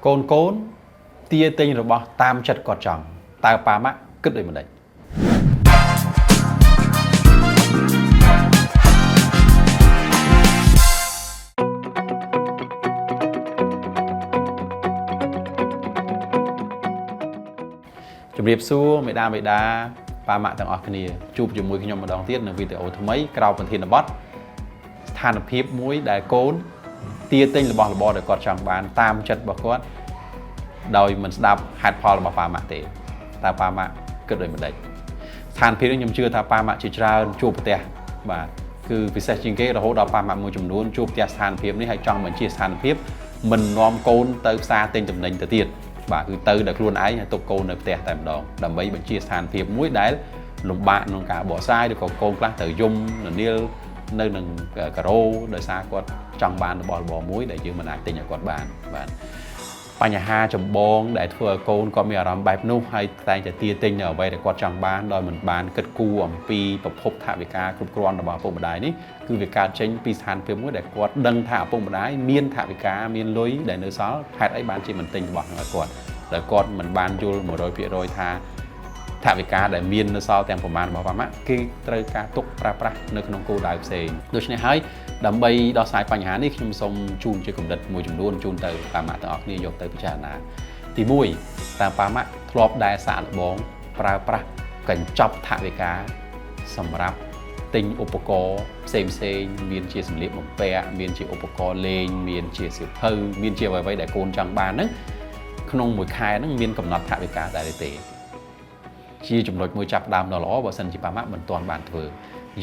côn tia tinh rồi bỏ tam chật cọt chẳng tao pa mạ cất đây một đấy chụp điệp xua mày đa pa mạ tầng ở kia chụp chụp mùi khi nhom mà đón tiết là video thứ mấy cái phần thiên là bot than phiếp mũi đại côn tia tinh là bỏ để cọt chẳng bàn tam chật bỏ cọt đôi mình đạp hạt phò là bỏ pa mạ tệ ta pa mạ cất đây một đấy than phiếp nhưng chưa ta pa mạ chỉ ra chụp tè và cứ vì sao chính cái là hỗ trợ pa mạ mùi chùm luôn chụp tè than phiếp này hay trong mình chia than phiếp mình nom côn tới xa tinh tầm nền tới tiền và cứ từ được luôn ấy tục côn được tè tại đó đầm mấy mình chia than phiếp mũi đấy lùng bạn luôn cả bỏ sai được còn côn class tự dung là niêu nơi nâng cà rô đời xa quạt trong bàn bỏ muối để chứ mình ai tình ở quạt bàn và ba nhà ha chồng bông để thưa côn có mẹ làm bài nút hay tayจะ tia tinh ở đây để quạt trong bàn đòi mình bàn cất cu ẩm pi tập hộp thả về cá cục con là bảo phong đài ní cứ việc cá tránh pi sàn phiếu muối để quạt đăng thả phong đài miên thả về cá miên lưới để nơi xó hạt ấy bàn chỉ mình tình bỏ ngoài quạt để con mình bàn vô một đôi phía đôi tha thả về cá để miên nó sau tem của man bảo phạm á cái trời cá tục pra nơi không cô đại xe đôi khi hay đầm bay đo saiปัญหา នេះ ខ្ញុំ សូម ជូន ជា កំណត់ មួយ ចំនួន ជូន ទៅ ប៉ាម៉ាក់ ទាំង អស់ គ្នា យក ទៅ ពិចារណា ទី 1 តើ ប៉ាម៉ាក់ ធ្លាប់ ដែល សាក ល្បង ប្រើ ប្រាស់ កញ្ចប់ ថវិកា សម្រាប់ ទិញ ឧបករណ៍ ផ្សេង មាន ជា សម្លៀក បំពាក់ មាន ជា ឧបករណ៍ លេង មាន ជា សៀវភៅ មាន ជា អ្វីៗ ដែល កូន ចង់ បាន ហ្នឹង ក្នុង មួយ ខែ ហ្នឹង មាន កំណត់ ថវិកា ដែរ ទេ ជា ចំណុច មួយ ចាប់ ដើម ដ៏ ល្អ បើ សិន ជា ប៉ាម៉ាក់ មិន ទាន់ បាន ធ្វើ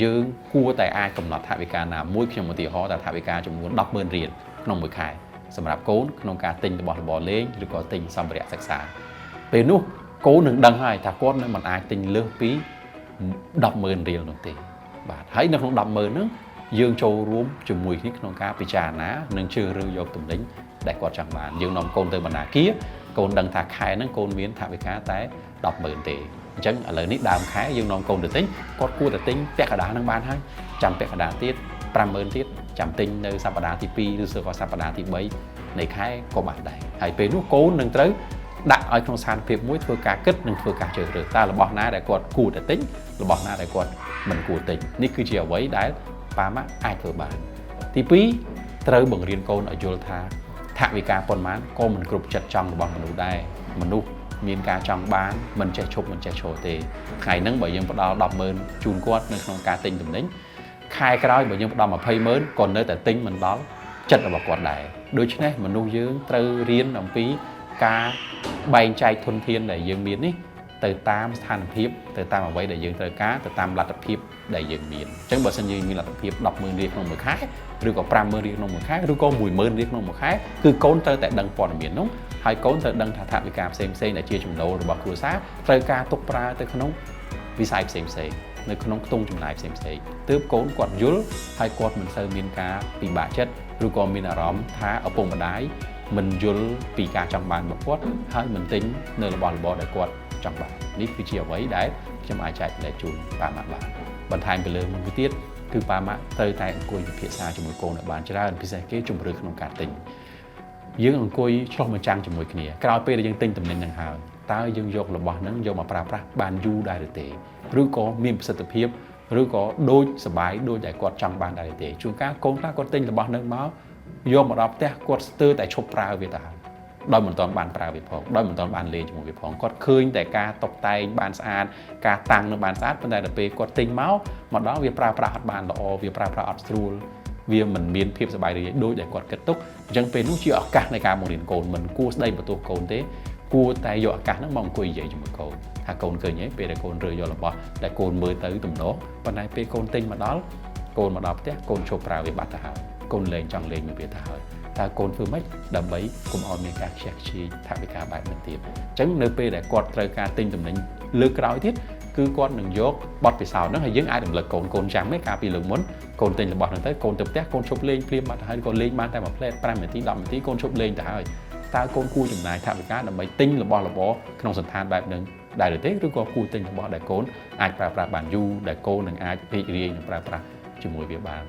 យើងគួរតែអាចកំណត់ថវិកាណាមួយខ្ញុំឧទាហរណ៍ថាថវិកាចំនួន 10,000 រៀលក្នុងមួយខែសម្រាប់កូនក្នុងការទិញរបស់របរលេងឬក៏ទិញសម្ភារៈសិក្សាពេលនោះកូននឹងដឹងហើយថាគាត់នឹងមិនអាចទិញលើសពី 10,000 រៀលនោះទេបាទហើយនៅក្នុង 10,000 ហ្នឹងយើងចូលរួមជាមួយគ្នាក្នុងការពិចារណានិងជ្រើសរើសយកទំនិញដែលគាត់ចង់បានយើងនាំកូនទៅបណ្ណាគារកូនដឹងថាខែហ្នឹងកូនមានថវិកាតែ 10,000 ទេអញ្ចឹងឥឡូវនេះដើមខែយើងនាំកូនទៅទិញគាត់គួរតែទិញពាក់កណ្ដាលហ្នឹងបានហើយចាំពាក់កណ្ដាលទៀត 5,000 ទៀតចាំទិញនៅសប្ដាហ៍ទី 2 ឬសប្ដាហ៍ទី 3 នៃខែក៏បានដែរហើយពេលនោះកូននឹងត្រូវដាក់ឲ្យក្នុងស្ថានភាពមួយធ្វើការគិតនិងធ្វើការជ្រើសរើសតើរបស់ណាដែលគាត់គួរតែទិញរបស់ណាដែលគាត់មិនគួរទិញនេះគឺជាអ្វីដែលប៉ាម៉ាក់អាចធ្វើបានទី 2 ត្រូវបង្រៀនកូនឲ្យយល់ថាថវិកាប៉ុន្មានក៏មិនគ្រប់ចិត្តចង់របស់មនុស្សដែរមនុស្សមានការចង់បានមិនចេះឈប់មិនចេះឈរទេថ្ងៃហ្នឹងបើយើងផ្ដល់ 10,000 ជូនគាត់នៅក្នុងការទិញទំនិញខែក្រោយបើយើងផ្ដល់ 20,000 ក៏នៅតែទិញមិនដល់ចិត្តរបស់គាត់ដែរដូច្នេះមនុស្សយើងត្រូវរៀនអំពីការបែងចែកធនធានដែលយើងមាននេះទៅតាមស្ថានភាពទៅតាមអ្វីដែលយើងត្រូវការទៅតាមលទ្ធភាពដែលយើងមានអញ្ចឹងបើសិនយើងមានលទ្ធភាព 10,000 រៀលក្នុងមួយខែឬក៏ 5,000 រៀលក្នុងមួយខែឬក៏ 10,000 រៀលក្នុងមួយខែគឺកូនត្រូវតែដឹងព័ត៌មាននោះហើយកូនត្រូវដឹងថាថវិកាផ្សេងៗដែលជាចំណូលរបស់គ្រួសារត្រូវការទុកប្រើទៅក្នុងវិស័យផ្សេងៗនៅក្នុងខ្ទង់ចំណាយផ្សេងៗទើបកូនគាត់យល់ហើយគាត់មិនសូវមានការពិបាកចិត្តឬក៏មានអារម្មណ៍ថាឪពុកម្ដាយមិនយល់ពីការចង់បានរបស់គាត់ហើយមិនទិញនៅរបស់របរដែលគាត់ចង់បាននេះគឺជាអ្វីដែលខ្ញុំអាចចែកលែកជូនប៉ាម៉ាក់បានបន្ថែមពីលើមកទៀតគឺប៉ាម៉ាក់ត្រូវតែអង្គុយពិភាក្សាជាមួយកូនឲ្យបានច្រើនពិសេសគេជំរឿក្នុងការទិញយើងអង្គុយឆ្លោះម្ចាំងជាមួយគ្នាក្រោយពេលដែលយើងទិញទំនិញហ្នឹងហើយតើយើងយករបស់ហ្នឹងយកមកប្រើប្រាស់បានយូរដែរឬទេឬក៏មានប្រសិទ្ធភាពឬក៏ដូចសប្បាយដូចដែលគាត់ចង់បានដែរឬទេជួនកាលកូនខ្លះគាត់ទិញរបស់ហ្នឹងមកយកមកដល់ផ្ទះគាត់ស្ទើរតែឈប់ប្រើវាទៅហើយដោយមិនទាន់បានប្រើវាផងដោយមិនទាន់បានលេងជាមួយវាផងគាត់ឃើញតែការតុបតែងបានស្អាតការតាំងនៅបានស្អាតប៉ុន្តែដល់ពេលគាត់ទិញមកដល់វាប្រើប្រាស់អត់បានល្អវាប្រើប្រាស់អត់ស្រួលវាមិនមានភាពសប្បាយរីករាយដូចដែលគាត់គិតទុកអញ្ចឹងពេលនោះជាឱកាសនៃការបង្រៀនកូនមិនគួរស្ដីបន្ទោសកូនទេគួរតែយកឱកាសហ្នឹងមកអង្គុយនិយាយជាមួយកូនថាកូនឃើញទេពេលដែលកូនរើយករបស់ដែលកូនមើលទៅទំនោរប៉ុន្តែពេលកូនទិញមកដល់កូនមកដល់ផ្ទះកូនឈប់ប្រើវាបាត់ទៅហើយកូនលេងចង់លេងមួយវាទៅហើយតើកូនធ្វើម៉េចដើម្បីកុំឲ្យមានការខ្ជះខ្ជាយថវិកាបែបនេះទៀតអញ្ចឹងនៅពេលដែលគាត់ត្រូវការទិញទំនិញលើកក្រោយទៀតគឺគាត់នឹងយកបទពិសោធន៍ហ្នឹងហើយយើងអាចរំលឹកកូនចាំទេកាលពីលើកមុនកូនទិញរបស់ហ្នឹងទៅកូនទៅផ្ទះកូនឈប់លេងភ្លាមបាត់ទៅហើយក៏លេងបានតែមួយផ្លែត5នាទី10នាទីកូនឈប់លេងទៅហើយតើកូនគួរចំណាយថវិកាដើម្បីទិញរបស់របរក្នុងសន្តានបែបហ្នឹងដែរឬទេឬក៏គួរទិញរបស់ដែលកូនអាចប្រើប្រាស់បានយូរដែលកូននឹងអាចរីករាយនឹងប្រើប្រាស់ជាមួយវាបាន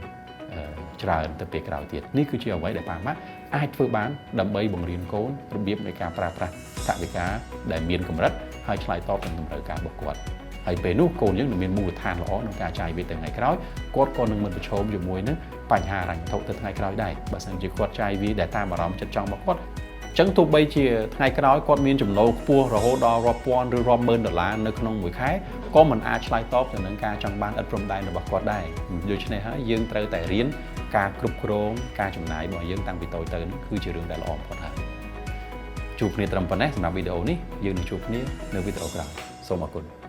ច្រើនទៅពេលក្រោយទៀតនេះគឺជាអ្វីដែលប៉ាម៉ាក់អាចធ្វើបានដើម្បីបង្រៀនកូនរបៀបនៃការប្រើប្រាស់ថវិកាដែលមានកម្រិតហើយឆ្លើយតបនឹងតម្រូវការរបស់គាត់ហើយពេលនោះកូនយើងនឹងមានមូលដ្ឋានល្អក្នុងការចាយវាទៅថ្ងៃក្រោយគាត់ក៏នឹងមិនប្រឈមជាមួយនឹងបញ្ហាហិរញ្ញវត្ថុទៅថ្ងៃក្រោយដែរបើសិនជាគាត់ចាយវាដែលតាមអារម្មណ៍ចិត្តចង់របស់គាត់អញ្ចឹងទោះបីជាថ្ងៃក្រោយគាត់មានចំណូលខ្ពស់រហូតដល់រាប់ពាន់ឬរាប់ម៉ឺនដុល្លារនៅក្នុងមួយខែក៏មិនអាចឆ្លើយតបទៅនឹងការចង់បានឥតព្រំដែនរបស់គាត់ដែរដូច្នេះហើយយើងត្រូវតែរៀនការគ្រប់គ្រងការចំណាយរបស់យើងតាំងពីតូចទៅនេះគឺជារឿងដែលល្អបំផុតហើយជួបគ្នាត្រឹមប៉ុណ្ណេះសម្រាប់វីដេអូនេះយើងនឹងជួបគ្នានៅវីដេអូក្រោយសូមអរគុណ